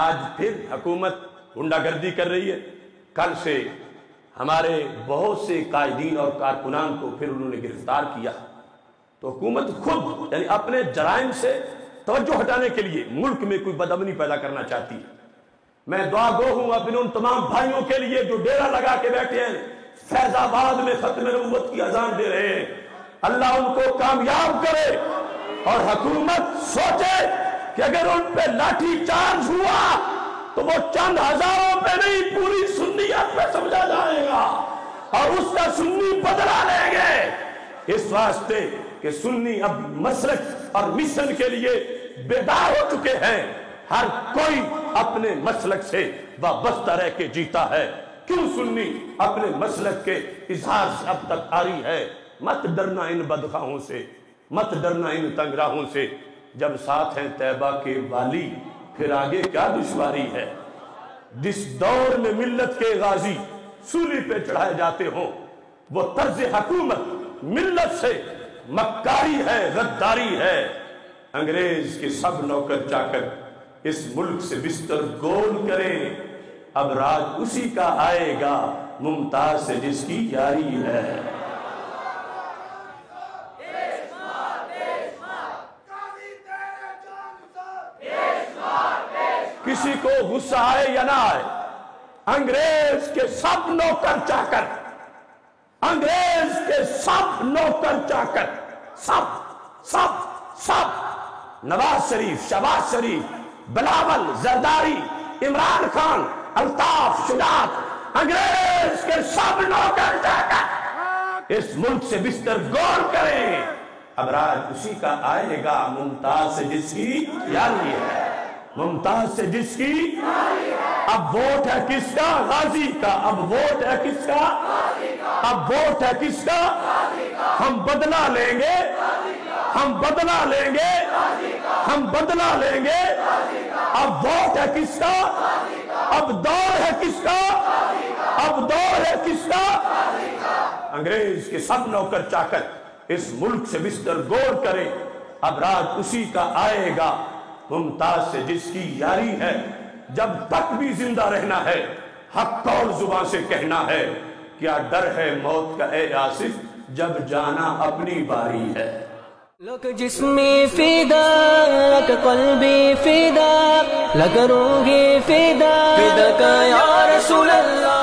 آج پھر حکومت غنڈہ گردی کر رہی ہے. کل سے ہمارے بہت سے قائدین اور کارکنان کو پھر انہوں نے گرفتار کیا. تو حکومت خود یعنی اپنے جرائم سے توجہ ہٹانے کے لیے ملک میں کوئی بدامنی پیدا کرنا چاہتی ہے. میں دعا گو ہوں اپنے ان تمام بھائیوں کے لیے جو ڈیرا لگا کے بیٹھے ہیں, فیض آباد میں ختم نبوت کی اذان دے رہے ہیں, اللہ ان کو کامیاب کرے. اور حکومت سوچے کہ اگر ان پہ لاٹھی چارج ہوا تو وہ چند ہزاروں پہ نہیں پوری سنیت پہ سمجھا جائے گا اور اس کا سنی بدلا لیں گے. اس واسطے کہ سنی اب مسلک اور مشن کے لیے بیدار ہو چکے ہیں. ہر کوئی اپنے مسلک سے وابستہ رہ کے جیتا ہے. کیوں سنی اپنے مسلک کے اظہار سے اب تک آری ہے. مت ڈرنا ان بدخواہوں سے, مت ڈرنا ان تنگ راہوں سے. جب ساتھ ہیں طیبہ کے والی پھر آگے کیا دشواری ہے. جس دور میں ملت کے غازی سولی پہ چڑھائے جاتے ہوں وہ طرز حکومت ملت سے مکاری ہے, غداری ہے. انگریز کے سب نوکر چاکر اس ملک سے بستر گول کریں, اب راج اسی کا آئے گا ممتاز سے جس کی یاری ہے. کسی کو غصہ آئے یا نہ آئے, انگریز کے سب نوکر چاکر, انگریز کے سب نوکر چاکر, سب سب سب, نواز شریف, شہباز شریف, بلاول, زرداری, عمران خان, الطاف, شجاعت, انگریز کے سب نوکر چاکر اس ملک سے بستر گول کریں. اب راج اسی کا آئے گا ممتاز سے جس کی یاری ہے, ممتاز سے جس کی. اب ووٹ ہے کس کا؟ غازی کا. اب ووٹ ہے کس کا؟ اب ووٹ ہے کس کا؟ ہم بدلہ لیں گے, ہم بدلہ لیں گے, ہم بدلہ لیں گے. اب ووٹ ہے کس کا؟ اب دور ہے کس کا؟ اب دور ہے کس کا؟ انگریز کے سب نوکر چاکر اس ملک سے بستر گول کریں. اب راج اسی کا آئے گا ممتاز سے جس کی یاری ہے. جب تک بھی زندہ رہنا ہے حق قول زبان سے کہنا ہے. کیا ڈر ہے موت کا اے آصف جب جانا اپنی باری ہے. لک جسمی فدا, لک قلبی فدا, لک روحی فدا, فدا کا یا رسول اللہ.